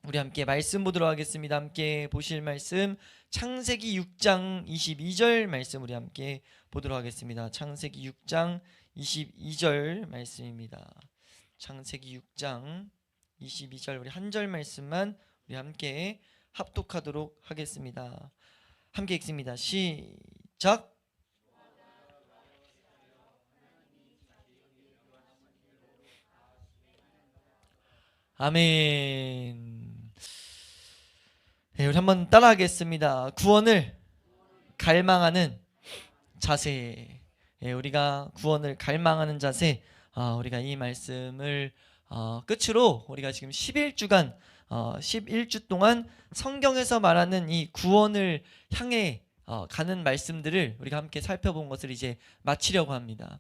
우리 함께 말씀 보도록 하겠습니다. 함께 보실 말씀 창세기 6장 22절 말씀 우리 함께 보도록 하겠습니다. 창세기 6장 22절 말씀입니다. 창세기 6장 22절 우리 한 절 말씀만 우리 함께 합독하도록 하겠습니다. 함께 읽습니다. 시작. 아멘. 네, 우리 한번 따라하겠습니다. 구원을 갈망하는 자세. 네, 우리가 구원을 갈망하는 자세. 우리가 이 말씀을 끝으로 우리가 지금 11주간 11주 동안 성경에서 말하는 이 구원을 향해 가는 말씀들을 우리가 함께 살펴본 것을 이제 마치려고 합니다.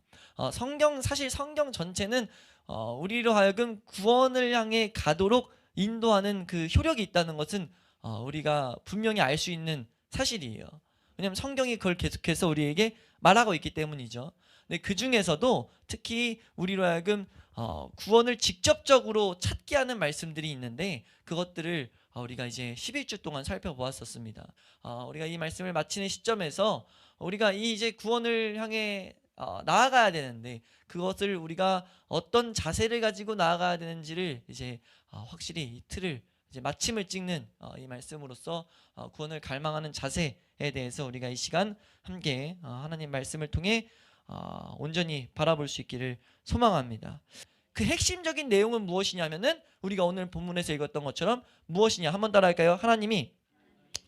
사실 성경 전체는 우리로 하여금 구원을 향해 가도록 인도하는 그 효력이 있다는 것은 우리가 분명히 알 수 있는 사실이에요. 왜냐하면 성경이 그걸 계속해서 우리에게 말하고 있기 때문이죠. 근데 그 중에서도 특히 우리로 하여금 구원을 직접적으로 찾게 하는 말씀들이 있는데 그것들을 우리가 이제 11주 동안 살펴보았었습니다. 우리가 이 말씀을 마치는 시점에서 우리가 이제 구원을 향해 나아가야 되는데 그것을 우리가 어떤 자세를 가지고 나아가야 되는지를 이제 확실히 이 틀을 이제 마침을 찍는 이 말씀으로써 구원을 갈망하는 자세에 대해서 우리가 이 시간 함께 하나님 말씀을 통해 온전히 바라볼 수 있기를 소망합니다. 그 핵심적인 내용은 무엇이냐면은 우리가 오늘 본문에서 읽었던 것처럼 무엇이냐 한번 따라할까요? 하나님이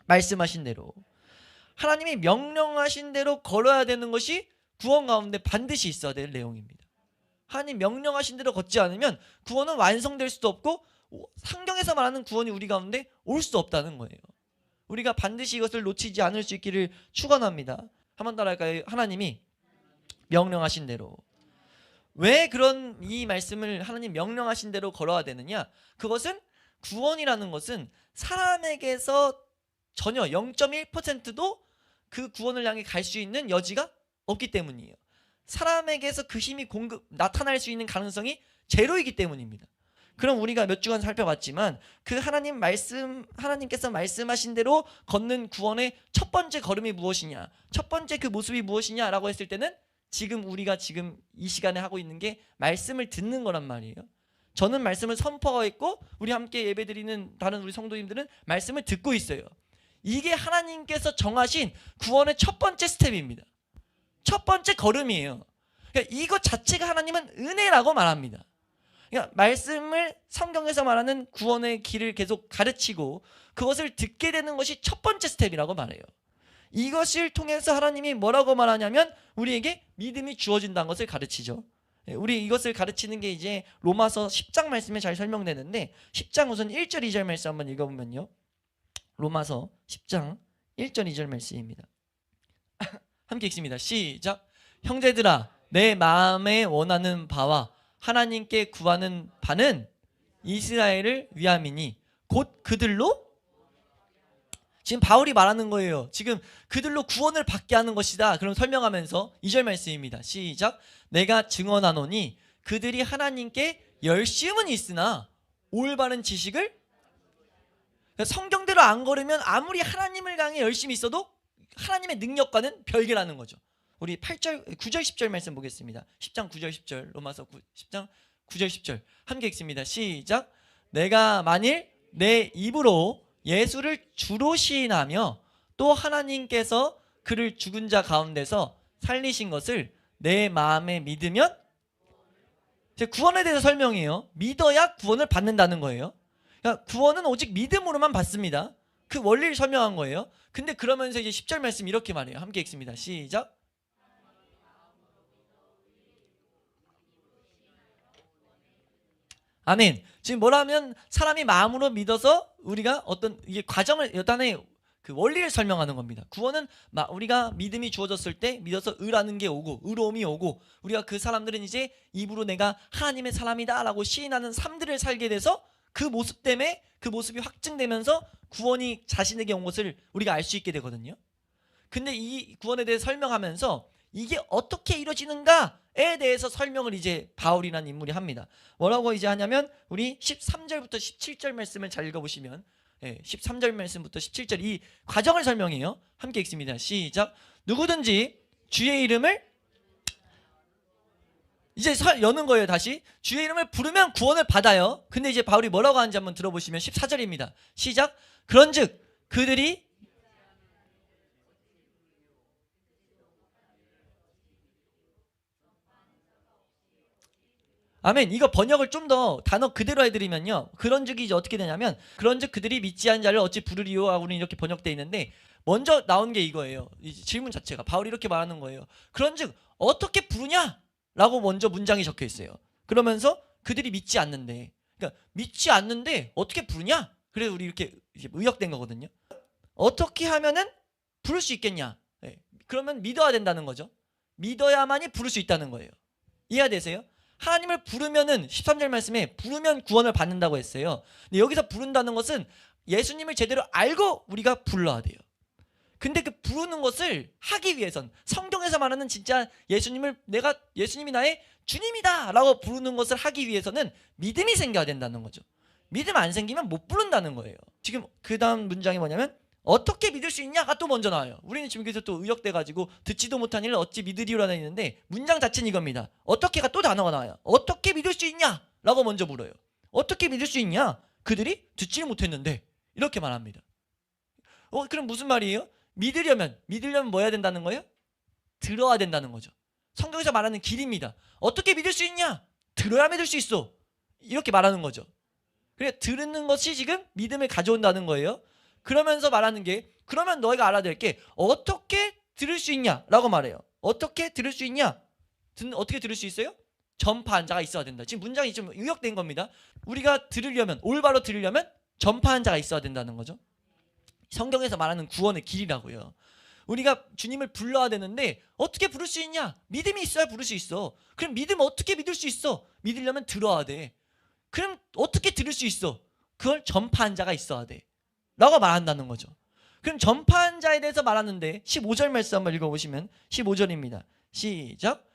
말씀하신 대로, 하나님이 명령하신 대로 걸어야 되는 것이 구원 가운데 반드시 있어야 될 내용입니다. 하나님 명령하신 대로 걷지 않으면 구원은 완성될 수도 없고 성경에서 말하는 구원이 우리 가운데 올 수도 없다는 거예요. 우리가 반드시 이것을 놓치지 않을 수 있기를 축원합니다. 한번 따라할까요? 하나님이 명령하신 대로. 왜 그런 이 말씀을 하나님 명령하신 대로 걸어야 되느냐? 그것은 구원이라는 것은 사람에게서 전혀 0.1%도 그 구원을 향해 갈 수 있는 여지가 없기 때문이에요. 사람에게서 그 힘이 나타날 수 있는 가능성이 제로이기 때문입니다. 그럼 우리가 몇 주간 살펴봤지만 그 하나님께서 말씀하신 대로 걷는 구원의 첫 번째 걸음이 무엇이냐, 첫 번째 그 모습이 무엇이냐라고 했을 때는 우리가 지금 이 시간에 하고 있는 게 말씀을 듣는 거란 말이에요. 저는 말씀을 선포하고 우리 함께 예배드리는 다른 우리 성도님들은 말씀을 듣고 있어요. 이게 하나님께서 정하신 구원의 첫 번째 스텝입니다. 첫 번째 걸음이에요. 그러니까 이것 자체가 하나님은 은혜라고 말합니다. 그러니까 말씀을 성경에서 말하는 구원의 길을 계속 가르치고 그것을 듣게 되는 것이 첫 번째 스텝이라고 말해요. 이것을 통해서 하나님이 뭐라고 말하냐면 우리에게 믿음이 주어진다는 것을 가르치죠. 우리 이것을 가르치는 게 이제 로마서 10장 말씀에 잘 설명되는데 10장 우선 1절 2절 말씀 한번 읽어보면요. 로마서 10장 1절 2절 말씀입니다. 함께 읽습니다. 시작. 형제들아 내 마음에 원하는 바와 하나님께 구하는 바는 이스라엘을 위함이니 곧 그들로, 지금 바울이 말하는 거예요. 지금 그들로 구원을 받게 하는 것이다. 그럼 설명하면서 2절 말씀입니다. 시작. 내가 증언하노니 그들이 하나님께 열심은 있으나 올바른 지식을, 성경대로 안 걸으면 아무리 하나님을 향해 열심히 있어도 하나님의 능력과는 별개라는 거죠. 우리 9절 10절 말씀 보겠습니다. 10장 9절 10절 로마서 10장 9절 10절 함께 읽습니다. 시작. 내가 만일 내 입으로 예수를 주로 시인하며 또 하나님께서 그를 죽은 자 가운데서 살리신 것을 내 마음에 믿으면, 구원에 대해서 설명해요. 믿어야 구원을 받는다는 거예요. 그러니까 구원은 오직 믿음으로만 받습니다. 그 원리를 설명한 거예요. 근데 그러면서 이제 10절 말씀 이렇게 말해요. 함께 읽습니다. 시작. 아멘. 지금 뭐라면 사람이 마음으로 믿어서 우리가 어떤 이게 과정을 여단의 그 원리를 설명하는 겁니다. 구원은 우리가 믿음이 주어졌을 때 믿어서 의라는 게 오고 의로움이 오고 우리가 그 사람들은 이제 입으로 내가 하나님의 사람이다라고 시인하는 삶들을 살게 돼서 그 모습 때문에 그 모습이 확증되면서 구원이 자신에게 온 것을 우리가 알 수 있게 되거든요. 근데 이 구원에 대해 설명하면서 이게 어떻게 이루어지는가에 대해서 설명을 이제 바울이라는 인물이 합니다. 뭐라고 이제 하냐면 우리 13절부터 17절 말씀을 잘 읽어보시면 13절 말씀부터 17절 이 과정을 설명해요. 함께 읽습니다. 시작. 누구든지 주의 이름을 이제 여는 거예요. 다시 주의 이름을 부르면 구원을 받아요. 근데 이제 바울이 뭐라고 하는지 한번 들어보시면 14절입니다. 시작. 그런즉 그들이 아멘. 이거 번역을 좀 더 단어 그대로 해드리면요. 그런즉이 이제 어떻게 되냐면 그런즉 그들이 믿지 않은 자를 어찌 부르리요 하고는 이렇게 번역되어 있는데 먼저 나온 게 이거예요. 이 질문 자체가 바울이 이렇게 말하는 거예요. 그런즉 어떻게 부르냐? 라고 먼저 문장이 적혀 있어요. 그러면서 그들이 믿지 않는데, 그러니까 믿지 않는데 어떻게 부르냐? 그래서 우리 이렇게 의역된 거거든요. 어떻게 하면은 부를 수 있겠냐? 그러면 믿어야 된다는 거죠. 믿어야만이 부를 수 있다는 거예요. 이해되세요? 하나님을 부르면은 13절 말씀에 부르면 구원을 받는다고 했어요. 근데 여기서 부른다는 것은 예수님을 제대로 알고 우리가 불러야 돼요. 근데 그 부르는 것을 하기 위해선 성경에서 말하는 진짜 예수님이 나의 주님이다 라고 부르는 것을 하기 위해서는 믿음이 생겨야 된다는 거죠. 믿음 안 생기면 못 부른다는 거예요. 지금 그 다음 문장이 뭐냐면 어떻게 믿을 수 있냐가 또 먼저 나와요. 우리는 지금 여기서 또 의역돼가지고 듣지도 못한 일을 어찌 믿으리오라 있는데 문장 자체는 이겁니다. 어떻게가 또 단어가 나와요. 어떻게 믿을 수 있냐 라고 먼저 물어요. 어떻게 믿을 수 있냐? 그들이 듣지를 못했는데 이렇게 말합니다. 그럼 무슨 말이에요? 믿으려면 뭐 해야 된다는 거예요? 들어야 된다는 거죠. 성경에서 말하는 길입니다. 어떻게 믿을 수 있냐? 들어야 믿을 수 있어. 이렇게 말하는 거죠. 그래 들은 것이 지금 믿음을 가져온다는 거예요. 그러면서 말하는 게 그러면 너희가 알아야 될 게 어떻게 들을 수 있냐 라고 말해요. 어떻게 들을 수 있냐? 어떻게 들을 수 있어요? 전파한 자가 있어야 된다. 지금 문장이 좀 의역된 겁니다. 우리가 들으려면 올바로 들으려면 전파한 자가 있어야 된다는 거죠. 성경에서 말하는 구원의 길이라고요. 우리가 주님을 불러야 되는데 어떻게 부를 수 있냐? 믿음이 있어야 부를 수 있어. 그럼 믿음 어떻게 믿을 수 있어? 믿으려면 들어야 돼. 그럼 어떻게 들을 수 있어? 그걸 전파한 자가 있어야 돼 라고 말한다는 거죠. 그럼 전파한 자에 대해서 말하는데 15절 말씀 한번 읽어보시면 15절입니다. 시작.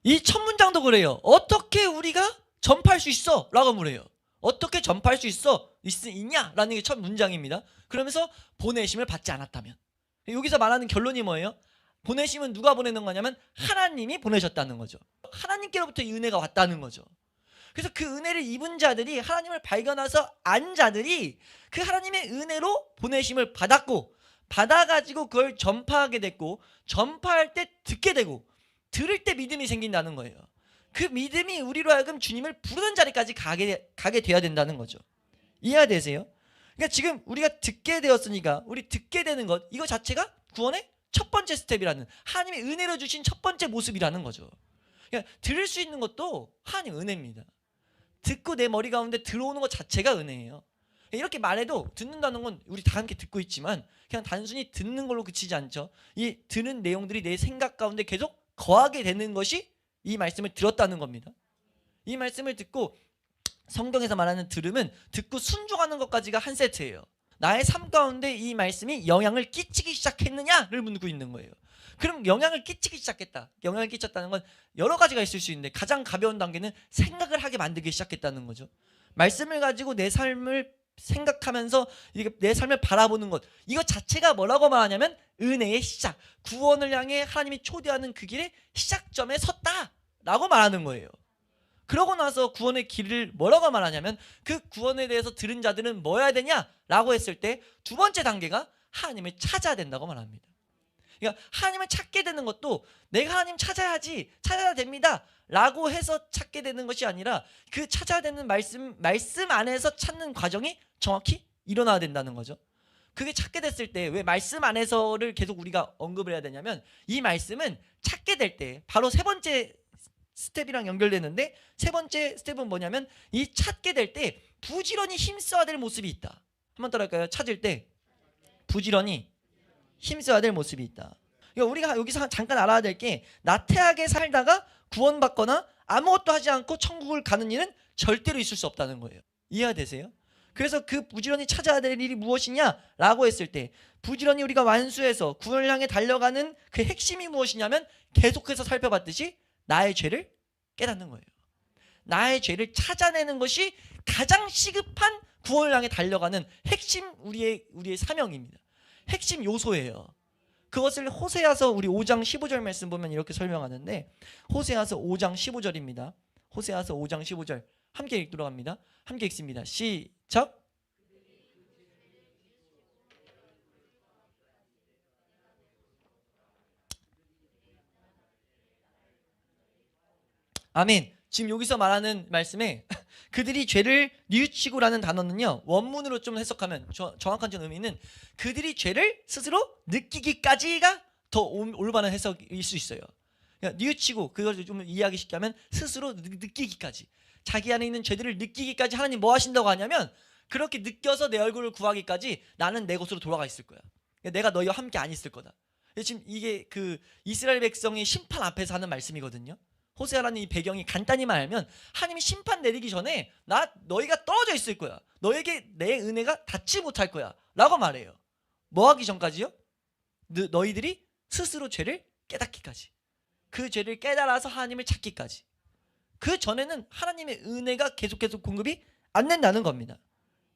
이 첫 문장도 그래요. 어떻게 우리가 전파할 수 있어? 라고 물어요. 어떻게 전파할 수 있냐? 라는 게 첫 문장입니다. 그러면서 보내심을 받지 않았다면. 여기서 말하는 결론이 뭐예요? 보내심은 누가 보내는 거냐면 하나님이 보내셨다는 거죠. 하나님께로부터 이 은혜가 왔다는 거죠. 그래서 그 은혜를 입은 자들이 하나님을 발견해서 안 자들이 그 하나님의 은혜로 보내심을 받았고 받아가지고 그걸 전파하게 됐고 전파할 때 듣게 되고 들을 때 믿음이 생긴다는 거예요. 그 믿음이 우리로 하여금 주님을 부르는 자리까지 가게 돼야 된다는 거죠. 이해되세요? 그러니까 지금 우리가 듣게 되었으니까 우리 듣게 되는 것 이거 자체가 구원의 첫 번째 스텝이라는 하나님의 은혜로 주신 첫 번째 모습이라는 거죠. 그러니까 들을 수 있는 것도 하나님의 은혜입니다. 듣고 내 머리 가운데 들어오는 것 자체가 은혜예요. 이렇게 말해도 듣는다는 건 우리 다 함께 듣고 있지만 그냥 단순히 듣는 걸로 그치지 않죠. 이 듣는 내용들이 내 생각 가운데 계속 거하게 되는 것이 이 말씀을 들었다는 겁니다. 이 말씀을 듣고 성경에서 말하는 들음은 듣고 순종하는 것까지가 한 세트예요. 나의 삶 가운데 이 말씀이 영향을 끼치기 시작했느냐를 묻고 있는 거예요. 그럼 영향을 끼치기 시작했다. 영향을 끼쳤다는 건 여러 가지가 있을 수 있는데 가장 가벼운 단계는 생각을 하게 만들기 시작했다는 거죠. 말씀을 가지고 내 삶을 생각하면서 내 삶을 바라보는 것 이것 자체가 뭐라고 말하냐면 은혜의 시작, 구원을 향해 하나님이 초대하는 그 길의 시작점에 섰다라고 말하는 거예요. 그러고 나서 구원의 길을 뭐라고 말하냐면 그 구원에 대해서 들은 자들은 뭐 해야 되냐라고 했을 때 두 번째 단계가 하나님을 찾아야 된다고 말합니다. 그러니까 하나님을 찾게 되는 것도 내가 하나님 찾아야 됩니다 라고 해서 찾게 되는 것이 아니라 그 찾아야 되는 말씀 안에서 찾는 과정이 정확히 일어나야 된다는 거죠. 그게 찾게 됐을 때 왜 말씀 안에서를 계속 우리가 언급을 해야 되냐면 이 말씀은 찾게 될 때 바로 세 번째 스텝이랑 연결되는데 세 번째 스텝은 뭐냐면 이 찾게 될 때 부지런히 힘써야 될 모습이 있다. 한번 따라할까요? 찾을 때 부지런히 힘써야 될 모습이 있다. 그러니까 우리가 여기서 잠깐 알아야 될 게 나태하게 살다가 구원받거나 아무것도 하지 않고 천국을 가는 일은 절대로 있을 수 없다는 거예요. 이해가 되세요? 그래서 그 부지런히 찾아야 될 일이 무엇이냐라고 했을 때 부지런히 우리가 완수해서 구원을 향해 달려가는 그 핵심이 무엇이냐면 계속해서 살펴봤듯이 나의 죄를 깨닫는 거예요. 나의 죄를 찾아내는 것이 가장 시급한 구원을 향해 달려가는 핵심 우리의 사명입니다. 핵심 요소예요. 그것을 호세아서 우리 5장 15절 말씀 보면 이렇게 설명하는데 호세아서 5장 15절입니다. 호세아서 5장 15절 함께 읽도록 합니다. 함께 읽습니다. 시작. 아멘. 지금 여기서 말하는 말씀에 그들이 죄를 뉘우치고라는 단어는요 원문으로 좀 해석하면 정확한 의미는 그들이 죄를 스스로 느끼기까지가 더 올바른 해석일 수 있어요. 그러니까 뉘우치고 그걸 좀 이해하기 쉽게 하면 스스로 느끼기까지, 자기 안에 있는 죄들을 느끼기까지 하나님 뭐 하신다고 하냐면 그렇게 느껴서 내 얼굴을 구하기까지 나는 내 곳으로 돌아가 있을 거야. 내가 너희와 함께 안 있을 거다. 지금 이게 그 이스라엘 백성의 심판 앞에서 하는 말씀이거든요. 호세아라는 이 배경이 간단히 말하면 하나님이 심판 내리기 전에 너희가 떨어져 있을 거야. 너에게 내 은혜가 닿지 못할 거야 라고 말해요. 뭐 하기 전까지요? 너희들이 스스로 죄를 깨닫기까지, 그 죄를 깨달아서 하나님을 찾기까지. 그 전에는 하나님의 은혜가 계속 공급이 안 된다는 겁니다.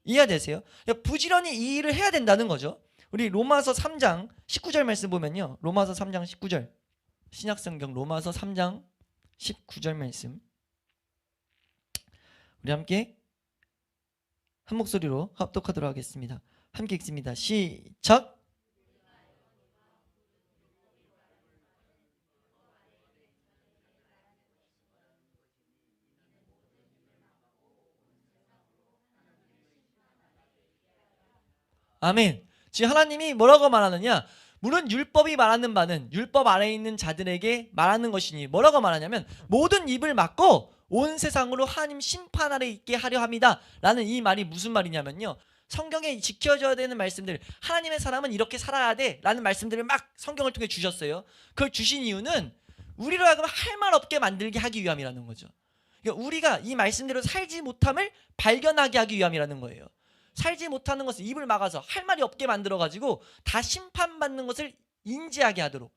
이해되세요? 부지런히 이 일을 해야 된다는 거죠. 우리 로마서 3장 19절 말씀 보면요, 로마서 3장 19절, 신약성경 로마서 3장 19절 말씀 우리 함께 한 목소리로 합독하도록 하겠습니다. 함께 읽습니다. 시작. 아멘. 지금 하나님이 뭐라고 말하느냐, 물론 율법이 말하는 바는 율법 아래에 있는 자들에게 말하는 것이니 뭐라고 말하냐면 모든 입을 막고 온 세상으로 하나님 심판 아래 있게 하려 합니다 라는 이 말이 무슨 말이냐면요, 성경에 지켜져야 되는 말씀들, 하나님의 사람은 이렇게 살아야 돼 라는 말씀들을 막 성경을 통해 주셨어요. 그걸 주신 이유는 우리로 하여금 할 말 없게 만들게 하기 위함이라는 거죠. 그러니까 우리가 이 말씀대로 살지 못함을 발견하게 하기 위함이라는 거예요. 살지 못하는 것을 입을 막아서 할 말이 없게 만들어가지고 다 심판받는 것을 인지하게 하도록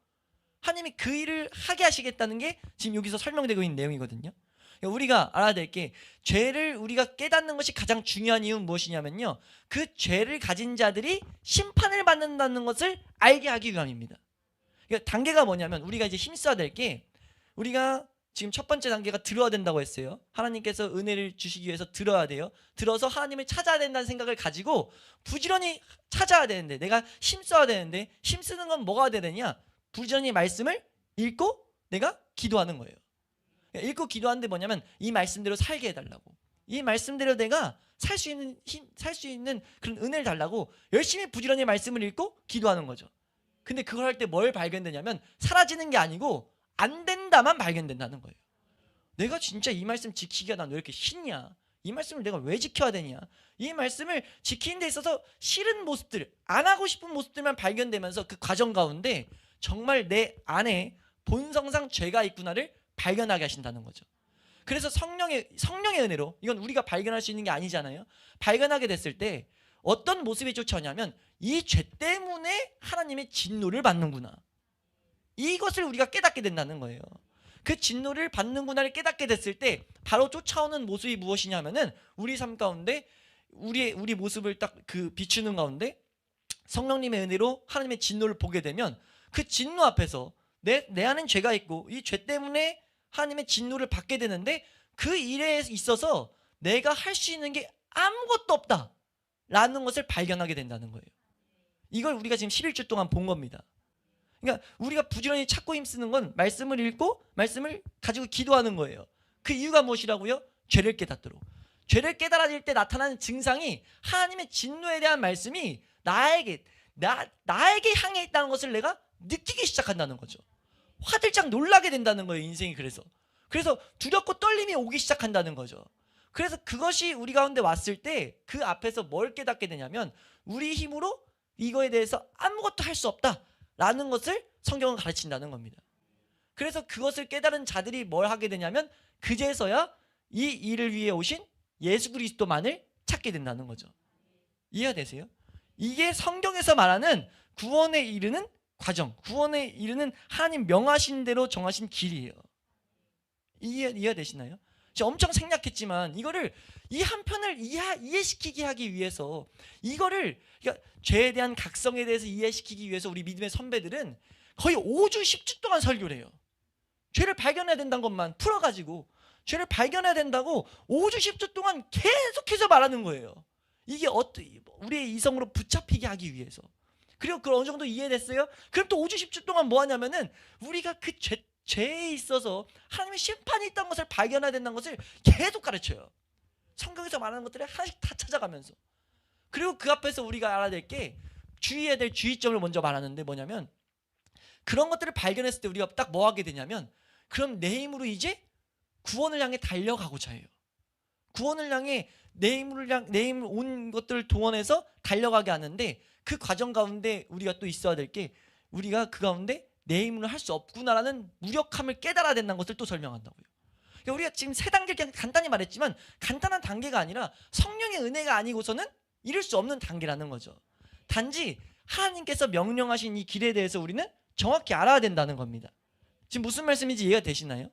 하나님이 그 일을 하게 하시겠다는 게 지금 여기서 설명되고 있는 내용이거든요. 그러니까 우리가 알아야 될 게, 죄를 우리가 깨닫는 것이 가장 중요한 이유는 무엇이냐면요, 그 죄를 가진 자들이 심판을 받는다는 것을 알게 하기 위함입니다. 그러니까 단계가 뭐냐면 우리가 이제 힘써야 될 게, 우리가 지금 첫 번째 단계가 들어야 된다고 했어요. 하나님께서 은혜를 주시기 위해서 들어야 돼요. 들어서 하나님을 찾아야 된다는 생각을 가지고 부지런히 찾아야 되는데, 내가 힘써야 되는데, 힘쓰는 건 뭐가 되느냐, 부지런히 말씀을 읽고 내가 기도하는 거예요. 읽고 기도하는데 뭐냐면 이 말씀대로 살게 해달라고, 이 말씀대로 내가 살 수 있는 그런 은혜를 달라고 열심히 부지런히 말씀을 읽고 기도하는 거죠. 근데 그걸 할 때 뭘 발견되냐면 사라지는 게 아니고 안 된다만 발견된다는 거예요. 내가 진짜 이 말씀 지키기가 난 왜 이렇게 싫냐, 이 말씀을 내가 왜 지켜야 되냐, 이 말씀을 지키는 데 있어서 싫은 모습들, 안 하고 싶은 모습들만 발견되면서 그 과정 가운데 정말 내 안에 본성상 죄가 있구나를 발견하게 하신다는 거죠. 그래서 성령의 은혜로, 이건 우리가 발견할 수 있는 게 아니잖아요. 발견하게 됐을 때 어떤 모습이 쫓아오냐면 이 죄 때문에 하나님의 진노를 받는구나, 이것을 우리가 깨닫게 된다는 거예요. 그 진노를 받는구나를 깨닫게 됐을 때 바로 쫓아오는 모습이 무엇이냐면은 우리 삶 가운데 우리 모습을 딱 그 비추는 가운데 성령님의 은혜로 하나님의 진노를 보게 되면 그 진노 앞에서 내 안엔 죄가 있고 이 죄 때문에 하나님의 진노를 받게 되는데 그 일에 있어서 내가 할 수 있는 게 아무것도 없다라는 것을 발견하게 된다는 거예요. 이걸 우리가 지금 11주 동안 본 겁니다. 그러니까 우리가 부지런히 찾고 힘쓰는 건 말씀을 읽고 말씀을 가지고 기도하는 거예요. 그 이유가 무엇이라고요? 죄를 깨닫도록. 죄를 깨달아질 때 나타나는 증상이 하나님의 진노에 대한 말씀이 나에게 향해 있다는 것을 내가 느끼기 시작한다는 거죠. 화들짝 놀라게 된다는 거예요, 인생이. 그래서 두렵고 떨림이 오기 시작한다는 거죠. 그래서 그것이 우리 가운데 왔을 때 그 앞에서 뭘 깨닫게 되냐면 우리 힘으로 이거에 대해서 아무것도 할 수 없다 라는 것을 성경은 가르친다는 겁니다. 그래서 그것을 깨달은 자들이 뭘 하게 되냐면 그제서야 이 일을 위해 오신 예수 그리스도만을 찾게 된다는 거죠. 이해가 되세요? 이게 성경에서 말하는 구원에 이르는 과정, 구원에 이르는 하나님 명하신 대로 정하신 길이에요. 이해가 되시나요? 엄청 생략했지만 이거를 이 한편을 이해시키게 하기 위해서 이거를 그러니까 죄에 대한 각성에 대해서 이해시키기 위해서 우리 믿음의 선배들은 거의 5주 10주 동안 설교를 해요. 죄를 발견해야 된다는 것만 풀어가지고 죄를 발견해야 된다고 5주 10주 동안 계속해서 말하는 거예요. 이게 우리의 이성으로 붙잡히게 하기 위해서. 그리고 그걸 어느 정도 이해됐어요? 그럼 또 5주 10주 동안 뭐 하냐면은 우리가 그 죄에 있어서 하나님의 심판이 있다는 것을 발견해야 된다는 것을 계속 가르쳐요. 성경에서 말하는 것들을 하나씩 다 찾아가면서. 그리고 그 앞에서 우리가 알아야 될 게 주의해야 될 주의점을 먼저 말하는데 뭐냐면 그런 것들을 발견했을 때 우리가 딱 뭐 하게 되냐면 그럼 내 힘으로 이제 구원을 향해 달려가고자 해요. 구원을 향해 내 힘을 온 것들을 동원해서 달려가게 하는데 그 과정 가운데 우리가 또 있어야 될 게 우리가 그 가운데 내 힘으로 할 수 없구나라는 무력함을 깨달아야 된다는 것을 또 설명한다고요. 그러니까 우리가 지금 세 단계를 그냥 간단히 말했지만 간단한 단계가 아니라 성령의 은혜가 아니고서는 이룰 수 없는 단계라는 거죠. 단지 하나님께서 명령하신 이 길에 대해서 우리는 정확히 알아야 된다는 겁니다. 지금 무슨 말씀인지 이해가 되시나요?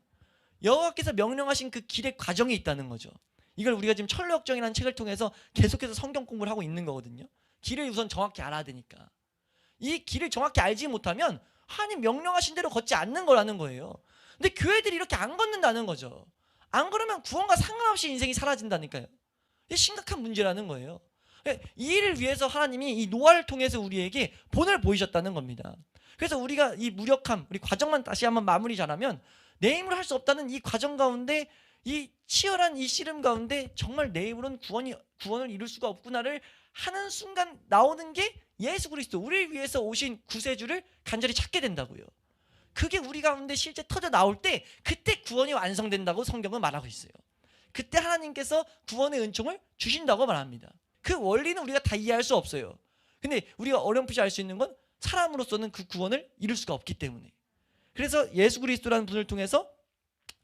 여호와께서 명령하신 그 길의 과정이 있다는 거죠. 이걸 우리가 지금 철로역정이라는 책을 통해서 계속해서 성경 공부를 하고 있는 거거든요. 길을 우선 정확히 알아야 되니까. 이 길을 정확히 알지 못하면 하나님 명령하신 대로 걷지 않는 거라는 거예요. 근데 교회들이 이렇게 안 걷는다는 거죠. 안 걸으면 구원과 상관없이 인생이 사라진다니까요. 이게 심각한 문제라는 거예요. 이 일을 위해서 하나님이 이 노아를 통해서 우리에게 본을 보이셨다는 겁니다. 그래서 우리가 이 무력함, 우리 과정만 다시 한번 마무리 잘하면 내 힘으로 할 수 없다는 이 과정 가운데 이 치열한 이 씨름 가운데 정말 내 힘으로는 구원을 이룰 수가 없구나를 하는 순간 나오는 게 예수 그리스도, 우리를 위해서 오신 구세주를 간절히 찾게 된다고요. 그게 우리 가운데 실제 터져 나올 때 그때 구원이 완성된다고 성경은 말하고 있어요. 그때 하나님께서 구원의 은총을 주신다고 말합니다. 그 원리는 우리가 다 이해할 수 없어요. 근데 우리가 어렴풋이 알 수 있는 건 사람으로서는 그 구원을 이룰 수가 없기 때문에. 그래서 예수 그리스도라는 분을 통해서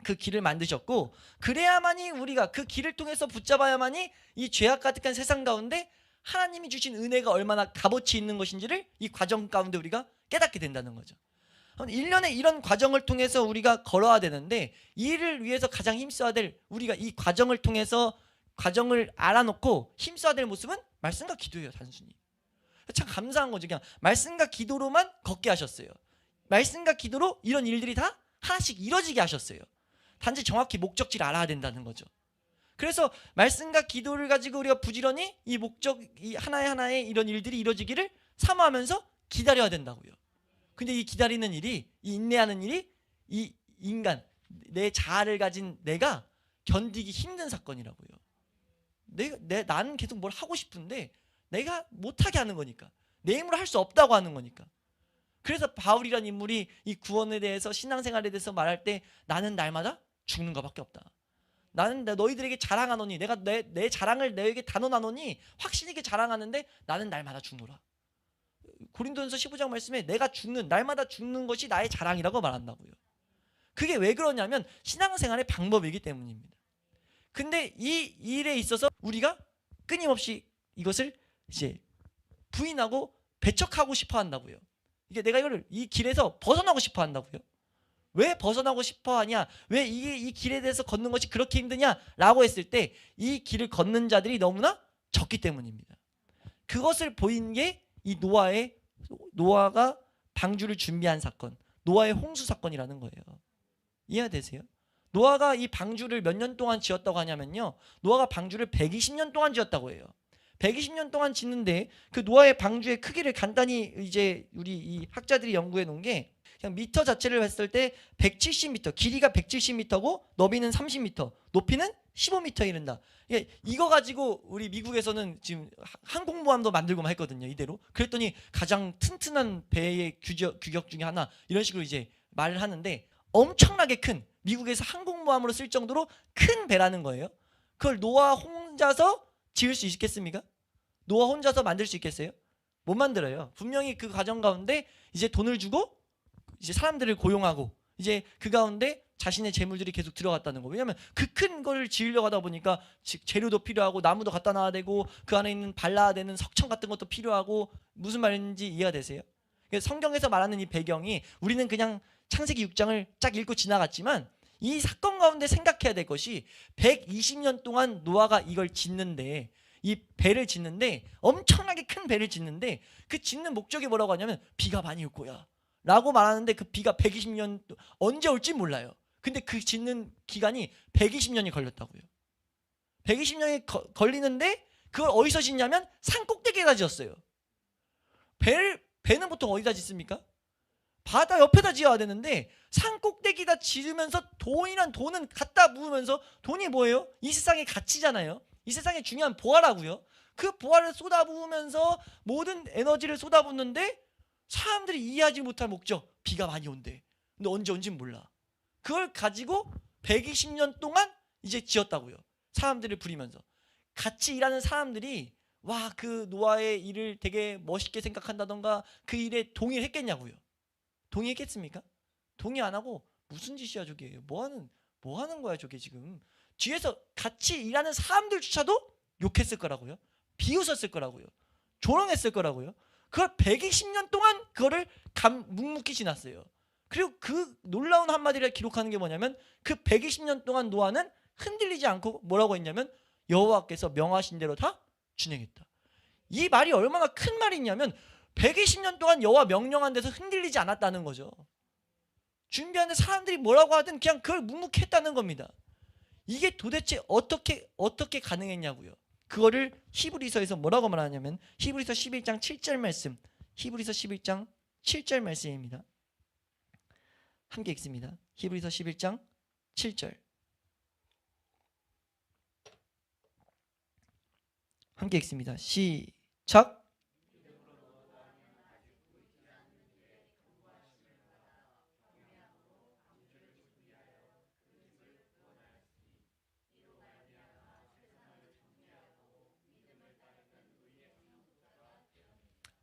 그 길을 만드셨고 그래야만이 우리가 그 길을 통해서 붙잡아야만이 이 죄악 가득한 세상 가운데 하나님이 주신 은혜가 얼마나 값어치 있는 것인지를 이 과정 가운데 우리가 깨닫게 된다는 거죠. 1년에 이런 과정을 통해서 우리가 걸어야 되는데 이 일을 위해서 가장 힘써야 될 우리가 이 과정을 통해서 과정을 알아놓고 힘써야 될 모습은 말씀과 기도예요. 단순히. 참 감사한 거죠. 그냥 말씀과 기도로만 걷게 하셨어요. 말씀과 기도로 이런 일들이 다 하나씩 이뤄지게 하셨어요. 단지 정확히 목적지를 알아야 된다는 거죠. 그래서 말씀과 기도를 가지고 우리가 부지런히 이 이 하나의 이런 일들이 이루어지기를 사모하면서 기다려야 된다고요. 근데 이 기다리는 일이, 이 인내하는 일이 이 인간, 내 자아를 가진 내가 견디기 힘든 사건이라고요. 나는 계속 뭘 하고 싶은데 내가 못하게 하는 거니까. 내 힘으로 할 수 없다고 하는 거니까. 그래서 바울이라는 인물이 이 구원에 대해서 신앙생활에 대해서 말할 때 나는 날마다 죽는 것밖에 없다. 나는 너희들에게 자랑하노니 내가 내 자랑을 너에게 단언하노니 확실히 자랑하는데 나는 날마다 죽노라. 고린도전서 15장 말씀에 날마다 죽는 것이 나의 자랑이라고 말한다고요. 그게 왜 그러냐면 신앙생활의 방법이기 때문입니다. 근데 이 일에 있어서 우리가 끊임없이 이것을 이제 부인하고 배척하고 싶어 한다고요. 이게 내가 이 길에서 벗어나고 싶어 한다고요. 왜 벗어나고 싶어 하냐? 왜 이 길에 대해서 걷는 것이 그렇게 힘드냐라고 했을 때 이 길을 걷는 자들이 너무나 적기 때문입니다. 그것을 보인 게 이 노아가 방주를 준비한 사건, 노아의 홍수 사건이라는 거예요. 이해가 되세요? 노아가 이 방주를 몇 년 동안 지었다고 하냐면요. 노아가 방주를 120년 동안 지었다고 해요. 120년 동안 짓는데 그 노아의 방주의 크기를 간단히 이제 우리 이 학자들이 연구해 놓은 게 그냥 미터 자체를 했을 때 170m, 길이가 170m고 너비는 30m, 높이는 15m에 이른다. 이거 가지고 우리 미국에서는 지금 항공모함도 만들고만 했거든요. 이대로. 그랬더니 가장 튼튼한 배의 규격 중에 하나 이런 식으로 이제 말을 하는데 엄청나게 큰 미국에서 항공모함으로 쓸 정도로 큰 배라는 거예요. 그걸 노아 혼자서 지을 수 있겠습니까? 노아 혼자서 만들 수 있겠어요? 못 만들어요. 분명히 그 과정 가운데 이제 돈을 주고 이제 사람들을 고용하고 이제 그 가운데 자신의 재물들이 계속 들어갔다는 거. 왜냐하면 그 큰 걸 지으려고 하다 보니까 재료도 필요하고 나무도 갖다 놔야 되고 그 안에 있는 발라야 되는 석청 같은 것도 필요하고. 무슨 말인지 이해가 되세요? 성경에서 말하는 이 배경이 우리는 그냥 창세기 6장을 쫙 읽고 지나갔지만 이 사건 가운데 생각해야 될 것이 120년 동안 노아가 이걸 짓는데, 이 배를 짓는데, 엄청나게 큰 배를 짓는데 그 짓는 목적이 뭐라고 하냐면 비가 많이 올 거야 라고 말하는데 그 비가 120년 언제 올지 몰라요. 근데 그 짓는 기간이 120년이 걸렸다고요. 120년이 걸리는데 그걸 어디서 짓냐면 산 꼭대기에다 지었어요. 배는 보통 어디다 짓습니까? 바다 옆에다 지어야 되는데 산 꼭대기다 지으면서 돈이란 돈은 갖다 부으면서, 돈이 뭐예요? 이 세상의 가치잖아요. 이 세상의 중요한 보화라고요. 그 보화를 쏟아부으면서 모든 에너지를 쏟아붓는데 사람들이 이해하지 못할 목적, 비가 많이 온대. 근데 언제 온지는 몰라. 그걸 가지고 120년 동안 이제 지었다고요. 사람들을 부리면서. 같이 일하는 사람들이 와, 그 노아의 일을 되게 멋있게 생각한다던가 그 일에 동의했겠냐고요. 동의했겠습니까? 동의 안 하고 무슨 짓이야 저게, 뭐 하는 거야 저게. 지금 뒤에서 같이 일하는 사람들조차도 욕했을 거라고요. 비웃었을 거라고요. 조롱했을 거라고요. 그걸 120년 동안 그거를 묵묵히 지났어요. 그리고 그 놀라운 한마디를 기록하는 게 뭐냐면 그 120년 동안 노아는 흔들리지 않고 뭐라고 했냐면 여호와께서 명하신 대로 다 준행했다. 이 말이 얼마나 큰 말이냐면 120년 동안 여호와 명령한 데서 흔들리지 않았다는 거죠. 준비하는 사람들이 뭐라고 하든 그냥 그걸 묵묵히 했다는 겁니다. 이게 도대체 어떻게 가능했냐고요. 그거를 히브리서에서 뭐라고 말하냐면 히브리서 11장 7절 말씀, 히브리서 11장 7절 말씀입니다. 함께 읽습니다. 히브리서 11장 7절 함께 읽습니다. 시작.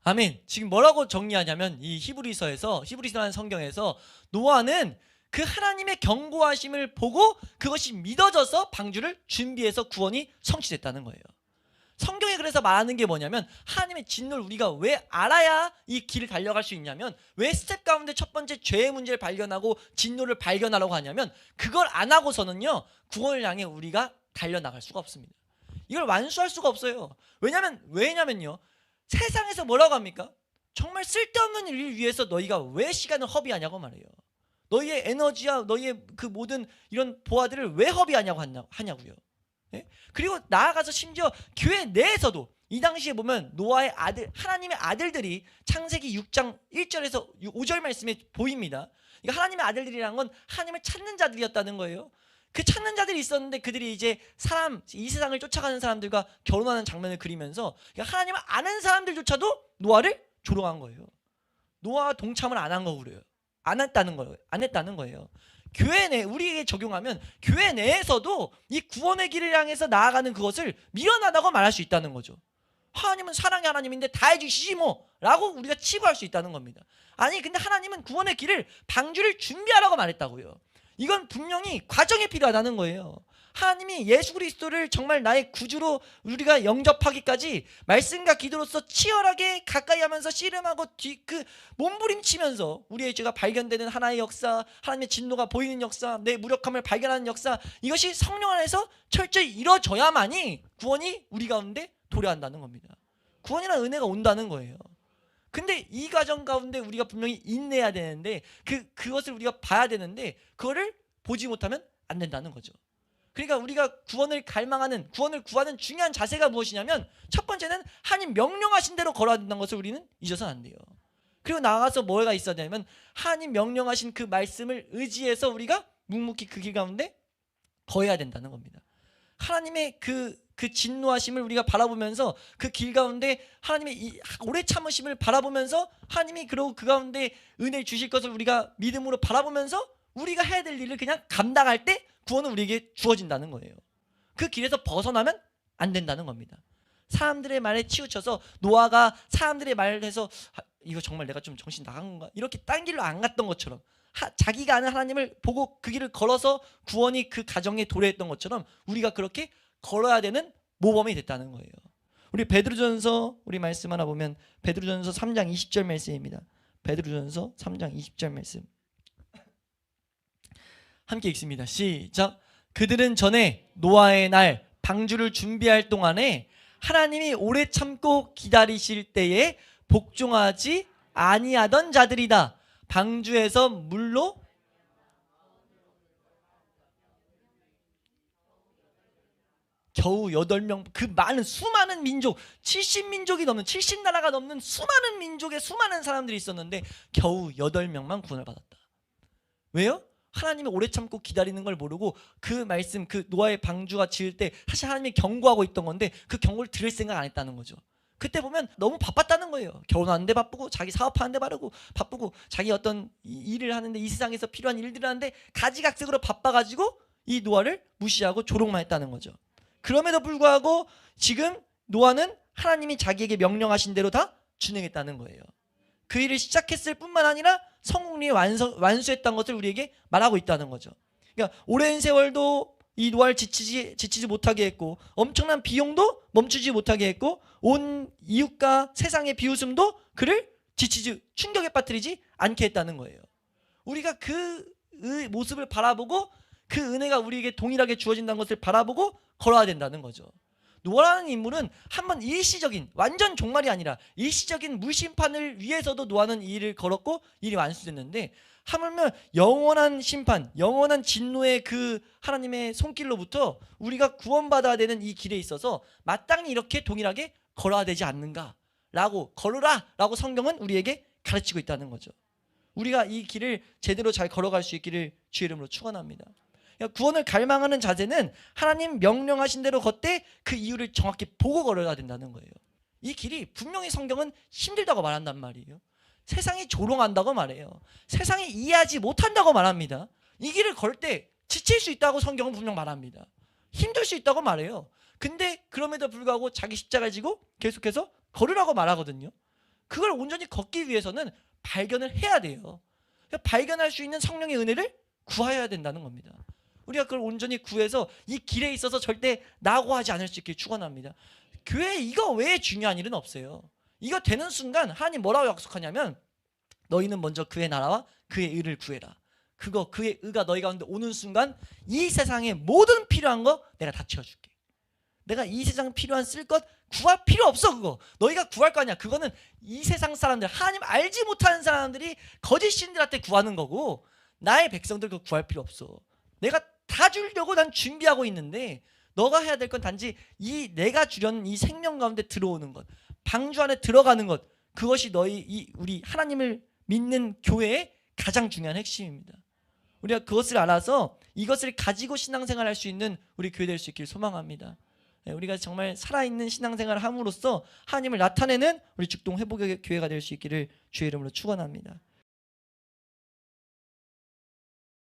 아멘. 지금 뭐라고 정리하냐면 이 히브리서라는 성경에서 노아는 그 하나님의 경고하심을 보고 그것이 믿어져서 방주를 준비해서 구원이 성취됐다는 거예요. 성경에 그래서 말하는 게 뭐냐면 하나님의 진노를 우리가 왜 알아야 이 길을 달려갈 수 있냐면, 왜 스텝 가운데 첫 번째 죄의 문제를 발견하고 진노를 발견하라고 하냐면 그걸 안 하고서는요 구원을 향해 우리가 달려나갈 수가 없습니다. 이걸 완수할 수가 없어요. 왜냐면요 세상에서 뭐라고 합니까? 정말 쓸데없는 일을 위해서 너희가 왜 시간을 허비하냐고 말해요. 너희의 에너지와 너희의 그 모든 이런 보화들을 왜 허비하냐고 하냐고요. 예? 그리고 나아가서 심지어 교회 내에서도 이 당시에 보면 노아의 아들, 하나님의 아들들이 창세기 6장 1절에서 5절 말씀에 보입니다. 그러니까 하나님의 아들들이란 건 하나님을 찾는 자들이었다는 거예요. 그 찾는 자들이 있었는데 그들이 이제 이 세상을 쫓아가는 사람들과 결혼하는 장면을 그리면서 하나님을 아는 사람들조차도 노아를 조롱한 거예요. 노아와 동참을 안 한 거고 그래요. 안 했다는 거예요. 교회 내 우리에게 적용하면 교회 내에서도 이 구원의 길을 향해서 나아가는 그것을 미련하다고 말할 수 있다는 거죠. 하나님은 사랑의 하나님인데 다 해주시지 뭐 라고 우리가 치부할 수 있다는 겁니다. 아니 근데 하나님은 구원의 길을 방주를 준비하라고 말했다고요. 이건 분명히 과정이 필요하다는 거예요. 하나님이 예수 그리스도를 정말 나의 구주로 우리가 영접하기까지 말씀과 기도로서 치열하게 가까이 하면서 씨름하고 몸부림치면서 우리의 죄가 발견되는 하나의 역사, 하나님의 진노가 보이는 역사, 내 무력함을 발견하는 역사, 이것이 성령 안에서 철저히 이루어져야만이 구원이 우리 가운데 도래한다는 겁니다. 구원이라는 은혜가 온다는 거예요. 근데 이 과정 가운데 우리가 분명히 인내해야 되는데 그것을 우리가 봐야 되는데 그거를 보지 못하면 안 된다는 거죠. 그러니까 우리가 구원을 구하는 중요한 자세가 무엇이냐면 첫 번째는 하나님 명령하신 대로 걸어야 된다는 것을 우리는 잊어서는 안 돼요. 그리고 나아가서 뭐가 있어야 되냐면 하나님 명령하신 그 말씀을 의지해서 우리가 묵묵히 그 길 가운데 거해야 된다는 겁니다. 하나님의 그 진노하심을 우리가 바라보면서 그 길 가운데 하나님의 이 오래 참으심을 바라보면서 하나님이 그러고 그 가운데 은혜를 주실 것을 우리가 믿음으로 바라보면서 우리가 해야 될 일을 그냥 감당할 때 구원은 우리에게 주어진다는 거예요. 그 길에서 벗어나면 안 된다는 겁니다. 사람들의 말에 치우쳐서 노아가 사람들의 말을 해서 이거 정말 내가 좀 정신 나간 건가? 이렇게 딴 길로 안 갔던 것처럼 자기가 아는 하나님을 보고 그 길을 걸어서 구원이 그 가정에 도래했던 것처럼 우리가 그렇게 걸어야 되는 모범이 됐다는 거예요. 우리 베드로전서 우리 말씀 하나 보면 베드로전서 3장 20절 말씀입니다. 베드로전서 3장 20절 말씀 함께 읽습니다. 시작. 그들은 전에 노아의 날 방주를 준비할 동안에 하나님이 오래 참고 기다리실 때에 복종하지 아니하던 자들이다. 방주에서 물로 겨우 8명, 그 많은 수많은 민족, 70민족이 넘는 70나라가 넘는 수많은 민족의 수많은 사람들이 있었는데 겨우 8명만 구원을 받았다. 왜요? 하나님이 오래 참고 기다리는 걸 모르고 그 말씀, 그 노아의 방주가 지을 때 사실 하나님이 경고하고 있던 건데 그 경고를 들을 생각 안 했다는 거죠. 그때 보면 너무 바빴다는 거예요. 결혼하는데 바쁘고 자기 사업하는데 바쁘고 자기 어떤 일을 하는데 이 세상에서 필요한 일들을 하는데 가지각색으로 바빠가지고 이 노아를 무시하고 조롱만 했다는 거죠. 그럼에도 불구하고 지금 노아는 하나님이 자기에게 명령하신 대로 다 준행했다는 거예요. 그 일을 시작했을 뿐만 아니라 성공리에 완수했다는 것을 우리에게 말하고 있다는 거죠. 그러니까 오랜 세월도 이 노아를 지치지 못하게 했고 엄청난 비용도 멈추지 못하게 했고 온 이웃과 세상의 비웃음도 그를 충격에 빠뜨리지 않게 했다는 거예요. 우리가 그 모습을 바라보고 그 은혜가 우리에게 동일하게 주어진다는 것을 바라보고 걸어야 된다는 거죠. 노아라는 인물은 한번 일시적인 완전 종말이 아니라 일시적인 물심판을 위해서도 노아는 이 일을 걸었고 일이 완수됐는데 하물며 영원한 심판, 영원한 진노의 그 하나님의 손길로부터 우리가 구원받아야 되는 이 길에 있어서 마땅히 이렇게 동일하게 걸어야 되지 않는가라고 걸으라라고 성경은 우리에게 가르치고 있다는 거죠. 우리가 이 길을 제대로 잘 걸어갈 수 있기를 주의 이름으로 축원합니다. 구원을 갈망하는 자세는 하나님 명령하신 대로 걷되 그 이유를 정확히 보고 걸어야 된다는 거예요. 이 길이 분명히 성경은 힘들다고 말한단 말이에요. 세상이 조롱한다고 말해요. 세상이 이해하지 못한다고 말합니다. 이 길을 걸 때 지칠 수 있다고 성경은 분명 말합니다. 힘들 수 있다고 말해요. 근데 그럼에도 불구하고 자기 십자가를 지고 계속해서 걸으라고 말하거든요. 그걸 온전히 걷기 위해서는 발견을 해야 돼요. 발견할 수 있는 성령의 은혜를 구하여야 된다는 겁니다. 우리가 그걸 온전히 구해서 이 길에 있어서 절대 낙오하지 않을 수 있길 축원합니다. 교회에 이거 외에 중요한 일은 없어요. 이거 되는 순간 하나님 뭐라고 약속하냐면 너희는 먼저 그의 나라와 그의 의를 구해라. 그의 의가 너희 가운데 오는 순간 이 세상의 모든 필요한 거 내가 다 채워줄게. 내가 이 세상 필요한 쓸 것 구할 필요 없어. 그거 너희가 구할 거 아니야. 그거는 이 세상 사람들, 하나님 알지 못하는 사람들이 거짓 신들한테 구하는 거고 나의 백성들 그거 구할 필요 없어. 내가 다 주려고 난 준비하고 있는데 너가 해야 될 건 단지 이 내가 주려는 이 생명 가운데 들어오는 것, 방주 안에 들어가는 것, 그것이 우리 하나님을 믿는 교회의 가장 중요한 핵심입니다. 우리가 그것을 알아서 이것을 가지고 신앙생활할 수 있는 우리 교회 될 수 있길 소망합니다. 우리가 정말 살아있는 신앙생활을 함으로써 하나님을 나타내는 우리 죽동 회복의 교회가 될 수 있기를 주의 이름으로 축원합니다.